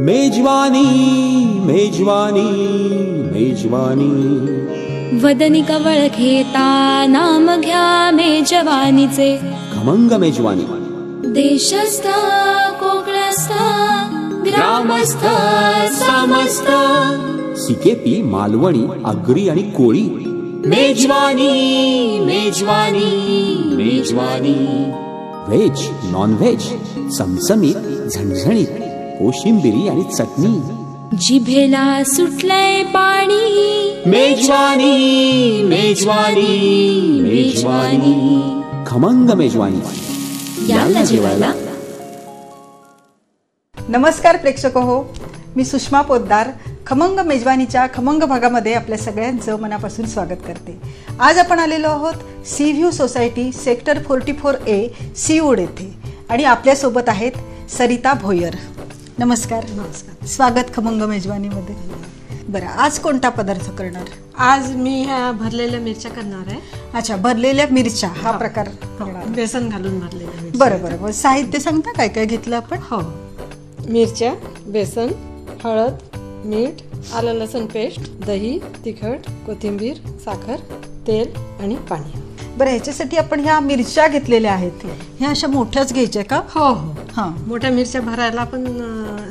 मेजवानी मेजवानी मेजवानी वदनी कवळ घेता नाम घ्या मेजवानीचे. खमंग मेजवानी देशस्थ कोकणस्थ ग्रामस्थ समस्त सिकेपी मालवणी आगरी आणि कोळी. मेजवानी मेजवानी मेजवानी व्हेज नॉन व्हेज चमचमीत झणझणीत कोशिंबिरी आणि चटणी. जिभेला सुटलंय पाणी. मेजवानी मेजवानी मेजवानी खमंग मेजवानी. याला जेवायला. नमस्कार प्रेक्षक हो, मी सुषमा पोद्दार खमंग मेजवानीच्या खमंग भागामध्ये आपल्या सगळ्यांचं मनापासून स्वागत करते. आज आपण आलेलो आहोत sea view society sector 44A seaweed येथे आणि आपल्यासोबत आहेत सरिता भोयर. नमस्कार. नमस्कार. स्वागत खमंग मेजवानीमध्ये. बरं, आज कोणता पदार्थ करणार? आज मी ह्या भरलेल्या मिरच्या करणार आहे. अच्छा, भरलेल्या मिरच्या हा प्रकार करणार. बेसन घालून भरलेल्या मिरच्या. बरं बरं. साहित्य सांगता काय काय घेतलं आपण? हो, मिरच्या, बेसन, हळद, मीठ, आलं लसूण पेस्ट, दही, तिखट, कोथिंबीर, साखर, तेल आणि पाणी. बरं, ह्याच्यासाठी आपण ह्या मिरच्या घेतलेल्या आहेत, ह्या अशा मोठ्याच घ्यायच्या का? हो हो. हा, मोठ्या मिरच्या भरायला पण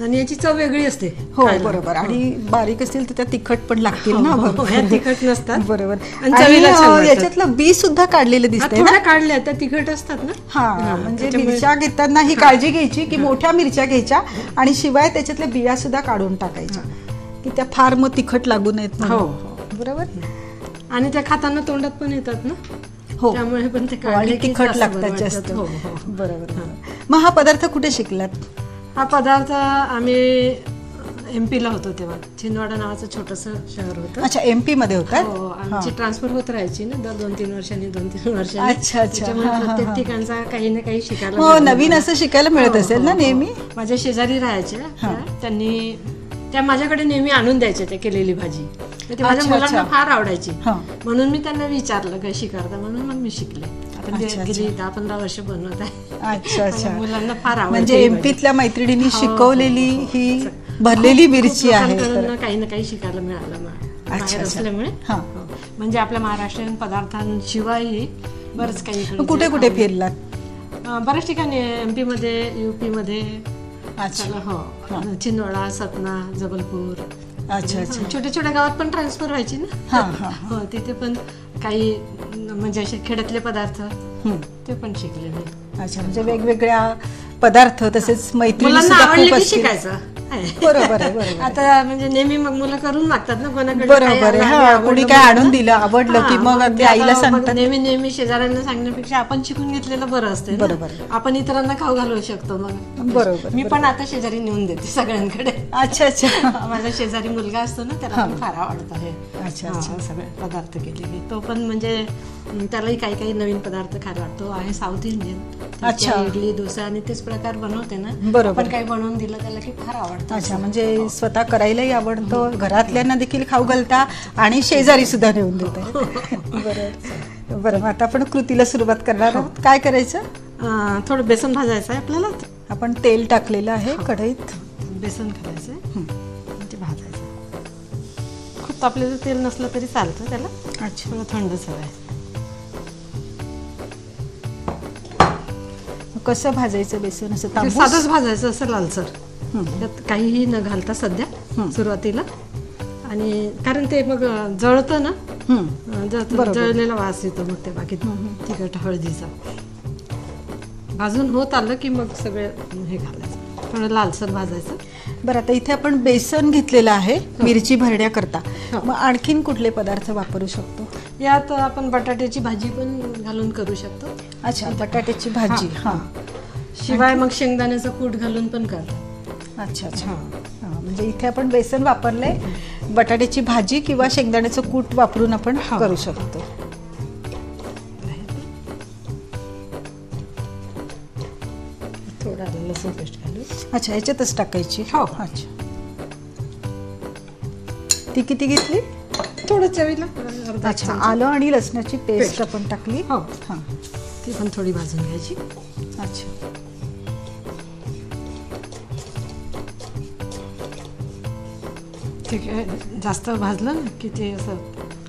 आणि याची चव वेगळी असते. हो बरोबर. आणि बारीक असतील तर त्या तिखट पण लागतील ना. ह्या तिखट नसतात. बरोबर. आणि चवीला छान वाटतात. याच्यातलं बी सुद्धा काढलेलं दिसतंय ना. काढल्या त्या तिखट असतात ना. हा, म्हणजे मिरच्या घेताना ही काळजी घ्यायची की मोठ्या मिरच्या घ्यायच्या आणि शिवाय त्याच्यातल्या बिया सुद्धा काढून टाकायच्या की त्या फार मग तिखट लागू नयेत. हो बरोबर. आणि त्या खाताना तोंडात पण येतात ना. हो, त्यामुळे पण ते आणि तिखट लागतात जास्त. हो. बरोबर. मग हा पदार्थ कुठे शिकलात? हा पदार्थ आम्ही MP ला होतो तेव्हा. छिंदवाडा नावाचं छोटस शहर होतं. अच्छा, MP मध्ये होता. हो, आमची ट्रान्सफर होत राहायची ना दर 2-3 वर्षांनी 2-3 वर्षांनी. अच्छा अच्छा. प्रत्येक ठिकाणचा काही ना काही शिकायला. हो, नवीन असं शिकायला मिळत असेल ना नेहमी. माझ्या शेजारी राहायच्या त्यांनी त्या माझ्याकडे नेहमी आणून द्यायच्या त्या केलेली भाजी. ते माझ्या मुलांना फार आवडायची. म्हणून मी त्यांना विचारलं कशी करता, म्हणून मग मी शिकले. आता गेली 10-15 वर्ष बनवत आहे. अच्छा अच्छा. मुलांना फार आवडते. म्हणजे MPतल्या मैत्रिणींनी शिकवलेली ही भरलेली मिरची आहे. काही ना काही शिकायला मिळालं बाहेर असल्यामुळे. म्हणजे आपल्या महाराष्ट्रीयन पदार्थांशिवायही बरंच काही. कुठे कुठे फिरलात? बऱ्याच ठिकाणी MP मध्ये, UP मध्ये. अच्छा. हो, छिंदवाडा, सतना, जबलपूर. अच्छा अच्छा. छोट्या छोट्या गावात पण ट्रान्सफर व्हायची ना. हो, तिथे पण काही म्हणजे असे खेड्यातले पदार्थ ते पण शिकले मी. अच्छा, म्हणजे वेगवेगळ्या पदार्थ तसेच मैत्रिणी शिकायचं. बरोबर आहे. बरोबर. आता म्हणजे नेहमी मग मुलं करून मागतात ना कोणाकडे. बरोबर आहे. कोणी काय आणून दिलं आवडलं की मग अगदी आईला सांगतात. नेहमी शेजाऱ्यांना सांगण्यापेक्षा आपण शिकून घेतलेलं बरं असते. बरोबर. आपण इतरांना खाऊ घालू शकतो. मग बरोबर. मी पण आता शेजारी नेऊन देते सगळ्यांकडे. अच्छा अच्छा. माझा शेजारी मुलगा असतो ना, त्याला पण फार आवडत आहे. अच्छा अच्छा. सगळे पदार्थ केलेले. तो पण म्हणजे त्यालाही काही काही नवीन पदार्थ खायला वाटतो. आहे साऊथ इंडियन. अच्छा. इडली डोसा आणि तेच प्रकार बनवते ना. बरोबर. पण काही बनवून दिलं त्याला की फार आवडतं. अच्छा, म्हणजे स्वतः करायलाही आवडतं, घरातल्यांना देखील खाऊ घालता आणि शेजारी सुद्धा नेऊन देता. बरोबर. बरं, मग आता आपण कृतीला सुरुवात करणार आहोत. काय करायचं? थोडं बेसन भाजायचं आहे आपल्याला. आपण तेल टाकलेलं आहे कढईत. बेसन घालायचं, ते भाजायचं. खूप तापलेलं तेल नसलं तरी चालतं त्याला. अच्छा. थोडं थंडच हवं आहे. कसं भाजायचं बेसन? असं साधंच भाजायचं, असं लालसर. त्यात काहीही न घालता सध्या सुरुवातीला. आणि कारण ते मग जळतं ना, जळलेला वास येतो मग ते. बाकी तिखट हळदीचा भाजून होत आलं की मग सगळं हे घालायचं, थोडं लालसर भाजायचं. बरं, आता इथे आपण बेसन घेतलेलं आहे मिरची भरण्याकरता. मग आणखीन कुठले पदार्थ वापरू शकतो? यात आपण बटाट्याची भाजी पण घालून करू शकतो. अच्छा, बटाट्याची भाजी. हा. शिवाय मग शेंगदाण्याचं कूट घालून पण करतो. अच्छा अच्छा. म्हणजे इथे आपण बेसन वापरलंय, बटाट्याची भाजी किंवा शेंगदाण्याचं कूट वापरून आपण करू शकतो. थोडा लसूण पेस्ट घालू. अच्छा, याच्यातच टाकायची. हो. अच्छा. ती किती घेतली? थोडं चवीला. अच्छा, आलं आणि लसणाची पेस्ट आपण टाकली. हो. हां, ती पण थोडी भाजून घ्यायची. अच्छा. ते काय जास्त भाजलं ना की ते असं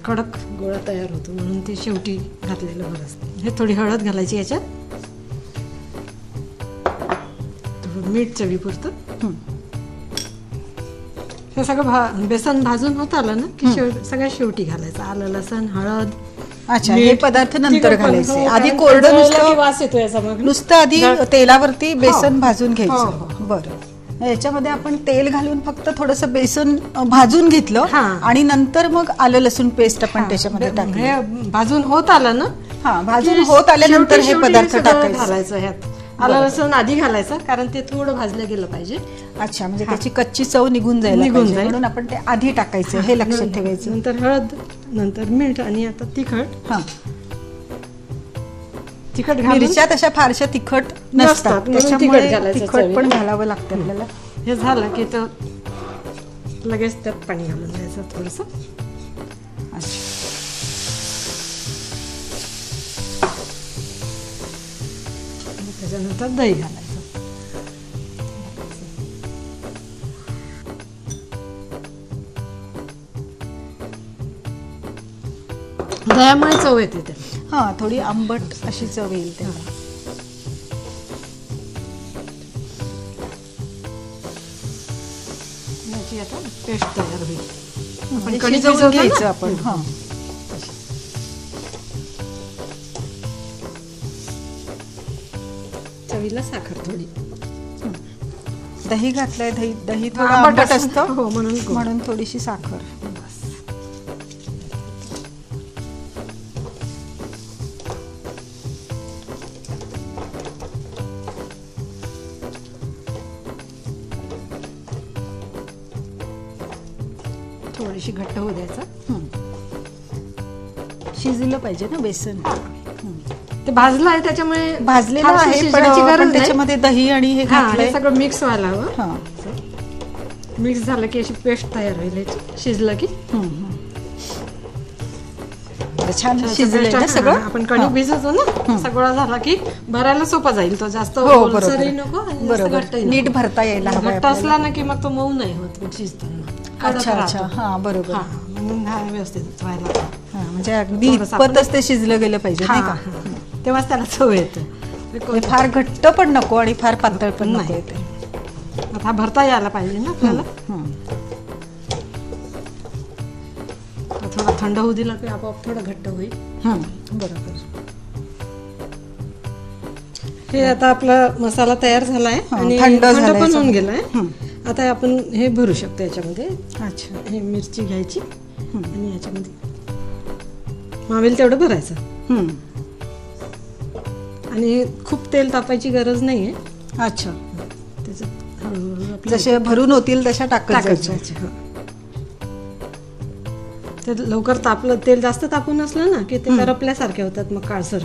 कडक गोळा तयार होतो, म्हणून ते शेवटी घातलेलं बरं असतं. हे थोडी हळद घालायची याच्यात, थोडं मीठ चवीपुरतं. हे सगळं बेसन भाजून होत आलं ना की सगळ्यात शेवटी घालायचं आलं, लसण, हळद. अच्छा, हे पदार्थ नंतर घालायचे. आधी कोरडं नुसतं वास येतो याचा, मग नुसतं आधी तेलावरती बेसन भाजून घ्यायचं. बरं, याच्यामध्ये आपण तेल घालून फक्त थोडंसं बेसन भाजून घेतलं आणि नंतर मग आलं लसूण पेस्ट आपण त्याच्यामध्ये टाकलं. हे भाजून होत आलं ना, भाजून होत आल्यानंतर हे पदार्थ घालायचं. ह्यात आलं लसूण आधी घालायचं, कारण ते थोडं भाजलं गेलं पाहिजे. अच्छा, म्हणजे त्याची कच्ची चव निघून जाईल म्हणून आपण ते आधी टाकायचं, हे लक्षात ठेवायचं. नंतर हळद, नंतर मीठ आणि आता तिखट. तिखट मिरच्या तशा फारशा तिखट नसतात, त्याच्यामुळे तिखट पण घालावं लागतं आपल्याला. हे झालं की तर लगेच त्यात पाणी घालून द्यायचं थोडंसं. त्याच्यानंतर दही घालायचं. दह्यामुळे चव येते ते. थोडी आंबट अशी चव येईल त्याला. याची आता पेस्ट तयार होईल. आपण कढी शिजवून घ्यायचं आपण. चवीला साखर थोडी. दही घातलंय, दही थोडं आंबट असतं म्हणून थोडीशी साखर. थोडीशी घट्ट होऊ द्यायचं. शिजलं पाहिजे ना बेसन. ते भाजलं आहे त्याच्यामुळे भाजलेलं आहे, पण त्याच्यामध्ये दही आणि हे घातलंय, सगळं मिक्स व्हायला हवं. मिक्स झालं की अशी पेस्ट तयार होईल. शिजलं की छान शिजलं सगळं. आपण कणिक भिजवतो ना, सगळं झाला की भरायला सोपा जाईल. तो जास्त नको, नीट भरता यायला हवा. घट्ट असला ना की मग तो मऊ नाही होत शिजताना. अच्छा, बरोबर. म्हणून व्यवस्थित व्हायला, म्हणजे अगदी इतपतच ते शिजलं गेलं पाहिजे नाही का, तेव्हाच त्याला चव येते. फार घट्ट पण नको आणि फार पातळ पण नको. आता भरता यायला पाहिजे ना आपल्याला. थोडा थंड होऊ दिला की आपोआप थोडं घट्ट होईल. बरोबर. हे आता आपला मसाला तयार झालाय आणि थंड पण होऊन गेलाय. आता आपण हे भरू शकतो याच्यामध्ये. अच्छा, हे मिरची घ्यायची आणि याच्यामध्ये मावेल तेवढं भरायचं. आणि खूप तेल तापायची गरज नाहीये. अच्छा, त्याच्यात हळूहळू जसे भरून होतील तशा टाकायचे. ते लवकर तापलं, तेल जास्त तापून असलं ना की ते करपल्यासारखे होतात मग काळसर.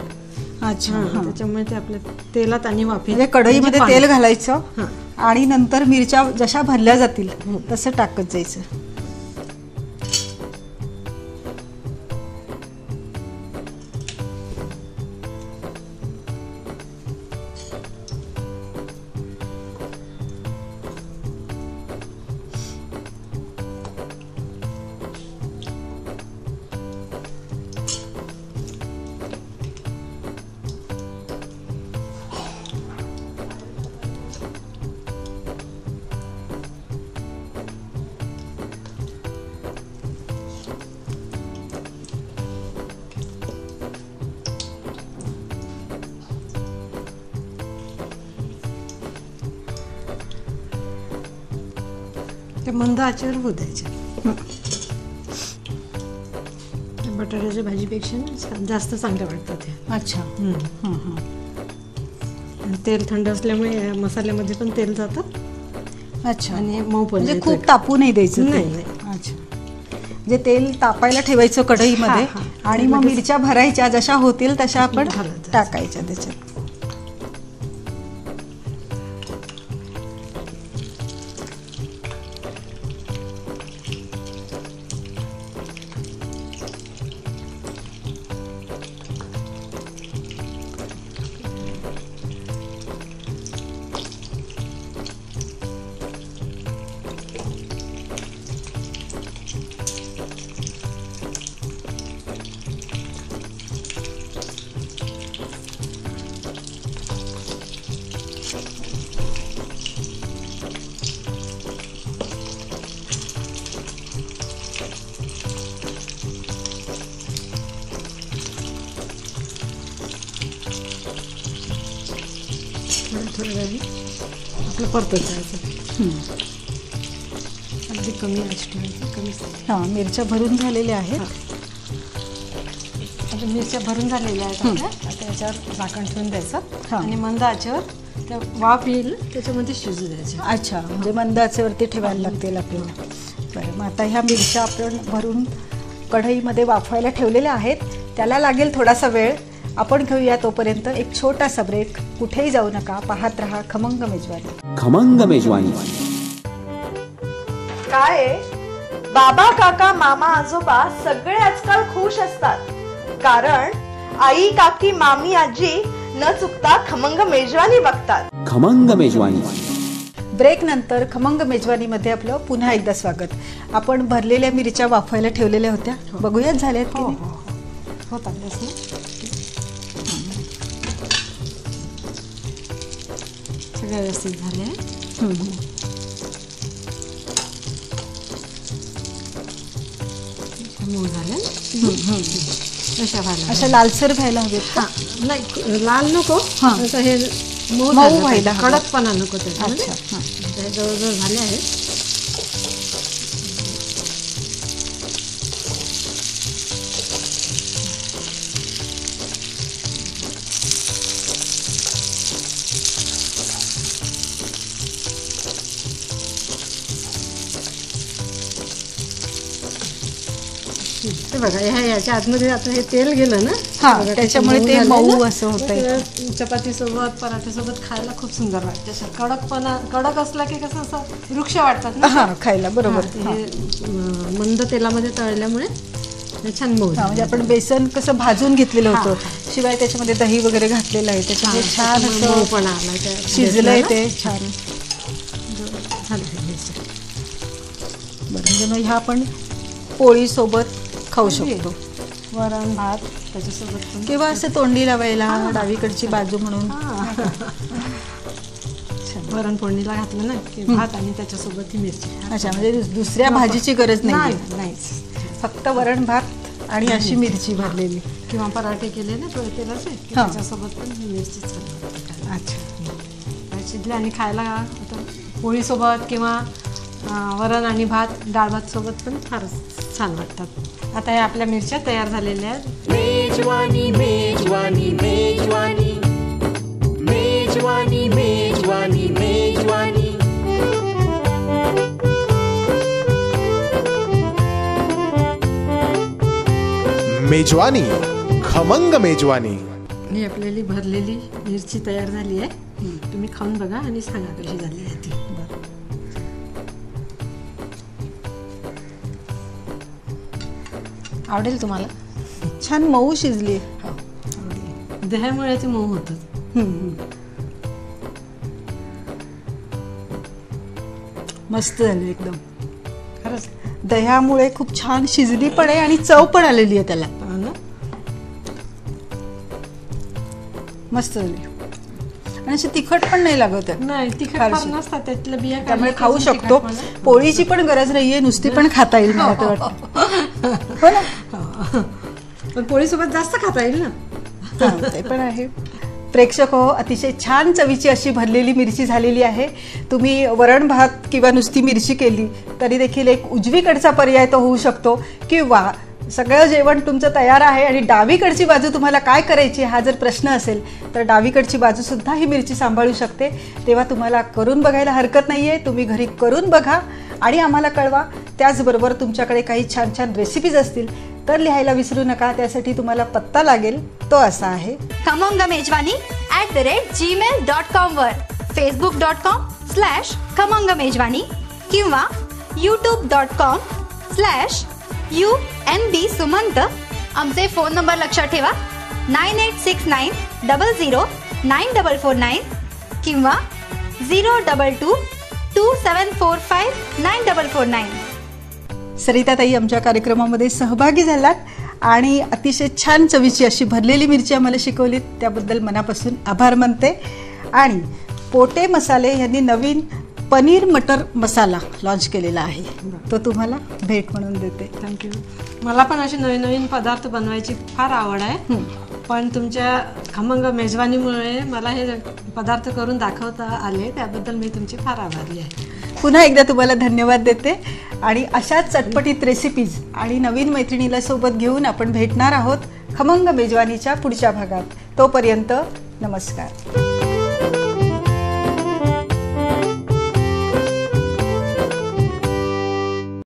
अच्छा, त्याच्यामुळे ते आपल्या तेलात आणि वाफेत, म्हणजे कढईमध्ये तेल घालायचं आणि नंतर मिरच्या जशा भरल्या जातील तसं टाकत जायचं. ते मंद आचेवर होऊ द्यायचे. बटाट्याच्या भाजीपेक्षा जास्त चांगल्या वाटतात ते. अच्छा. तेल थंड असल्यामुळे मसाल्यामध्ये पण तेल जातं. अच्छा, आणि मऊ पण, म्हणजे खूप तापू नाही द्यायचं. नाही. अच्छा, जे तेल तापायला ठेवायचं कढईमध्ये आणि मग मिरच्या भरायच्या, जशा होतील तशा आपण टाकायच्या त्याच्यात. आपलं परतत जायचं. अगदी कमी आच ठेवायचं, कमी. हां, मिरच्या भरून झालेल्या आहेत. आता मिरच्या भरून झालेल्या आहेत आपल्या. आता याच्यावर झाकण ठेवून द्यायचं आणि मंद आचेवर त्या वाफ येईल त्याच्यामध्ये शिजू द्यायचं. अच्छा, म्हणजे मंद आचेवरती ठेवायला लागतील आपल्याला. बरं, मग आता ह्या मिरच्या आपण भरून कढईमध्ये वाफवायला ठेवलेल्या आहेत. त्याला लागेल थोडासा वेळ. आपण घेऊया तोपर्यंत एक छोटासा ब्रेक. कुठेही जाऊ नका, पाहत रहा खमंग मेजवानी. खमंग मेजवानी. काय बाबा, काका, मामा, आजोबा सगळे आजकाल खुश असतात, कारण आई, काकी, मामी, आजी न चुकता खमंग मेजवानी बघतात. खमंग मेजवानी. ब्रेक नंतर खमंग मेजवानीमध्ये आपलं पुन्हा एकदा स्वागत. आपण भरलेल्या मिरच्या वाफवायला ठेवलेल्या होत्या, बघूयात झाल्यात की नाही? होतात बस ना. सगळ्या व्यवस्थित झाले. मऊ झाले. अशा लालसर व्हायला हवेत. नाही, लाल नको. असं हे मऊ व्हायला, कडकपणा नको त्याच्यामध्ये. हे जवळजवळ झाले आहेत. ते बघा, ह्याच्या आतमध्ये आता हे तेल गेलं ना, त्याच्यामुळे ते मऊ असं होतं. चपाती सोबत, पराठे सोबत खायला खूप सुंदर वाटते. कडक असला की कसं असं वृक्ष वाटतात ना खायला. बरोबर. हे मंद तेलामध्ये तळल्यामुळे छान मऊ. म्हणजे आपण बेसन कसं भाजून घेतलेलं होतं, शिवाय त्याच्यामध्ये दही वगैरे घातलेलं आहे, त्याच्यामुळे छान असं पण आला, शिजलंय ते छान. म्हणजे मग ह्या आपण पोळी सोबत खाऊ शकतो. वरण भात त्याच्यासोबत किंवा असं तोंडी लावायला डावीकडची बाजू म्हणून. वरण फोडणीला घातलं ना की भात आणि त्याच्यासोबत ही मिरची. अच्छा, म्हणजे दुसऱ्या भाजीची गरज नाही. फक्त वरण भात आणि अशी मिरची भरलेली. किंवा पराठे केले ना तेलाचे, त्याच्यासोबत पण ही मिरची छान. अच्छा, शिजले आणि खायला आता पोळीसोबत किंवा वरण आणि भात, डाळ भात सोबत पण फारच छान वाटतात. आता हे आपल्या मिरच्या तयार झालेल्या आहेत. मेजवानी मेजवानी मेजवानी मेजवानी मेजवानी मेजवानी. मेजवानी, खमंग मेजवानी. ही आपल्याली भरलेली मिरची तयार झाली आहे. तुम्ही खाऊन बघा आणि सांगा कशी झाली आहे ती. आवडेल तुम्हाला. छान मऊ शिजली. दह्यामुळे ती मऊ होतात. मस्त झाली एकदम. खरंच दह्यामुळे खूप छान शिजली पण आहे आणि चव पण आलेली आहे त्याला. मस्त झाली आणि अशी तिखट पण नाही लागत आहे. नाही, तिखट नसतात त्यातल्या बिया, त्यामुळे खाऊ शकतो. पोळीची पण गरज नाहीये, नुसती पण खाता येईल मला तर वाटतं. हो ना, पण पोळीसोबत जास्त खाता येईल ना. ते पण आहे. प्रेक्षक हो, अतिशय छान चवीची अशी भरलेली मिरची झालेली आहे. तुम्ही वरण भात किंवा नुसती मिरची केली तरी देखील एक उजवीकडचा पर्याय तो होऊ शकतो. किंवा सगळं जेवण तुमचं तयार आहे आणि डावीकडची बाजू तुम्हाला काय करायची हा जर प्रश्न असेल तर डावीकडची बाजू सुद्धा ही मिरची सांभाळू शकते. तेव्हा तुम्हाला करून बघायला हरकत नाहीये. तुम्ही घरी करून बघा आणि आम्हाला कळवा. त्याचबरोबर तुमच्याकडे काही छान छान रेसिपीज असतील तर लिहायला विसरू नका. त्यासाठी तुम्हाला पत्ता लागेल तो असा आहे, khamangameजवानी@gmail.com वर, facebook.com/khamangameजवानी किंवा youtube.com/UNB-सुमंत. आमचे फोन नंबर लक्षात ठेवा, 9869009449 किंवा 02227459449. सरिताताई आमच्या कार्यक्रमामध्ये सहभागी झालात आणि अतिशय छान चवीची अशी भरलेली मिरची आम्हाला शिकवलीत, त्याबद्दल मनापासून आभार मानते. आणि पोटे मसाले यांनी नवीन पनीर मटर मसाला लॉन्च केलेला आहे, तो तुम्हाला भेट म्हणून देते. थँक्यू. मला पण असे नवीन नवीन पदार्थ बनवायची फार आवड आहे. पण तुमच्या खमंग मेजवानीमुळे मला हे पदार्थ करून दाखवता आले, त्याबद्दल मी तुमची फार आभारी आहे. पुन्हा एकदा तुम्हाला धन्यवाद देते. आणि अशाच चटपटीत रेसिपीज आणि नवीन मैत्रिणीला सोबत घेऊन आपण भेटणार आहोत खमंग मेजवानीच्या पुढच्या भागात. तोपर्यंत नमस्कार.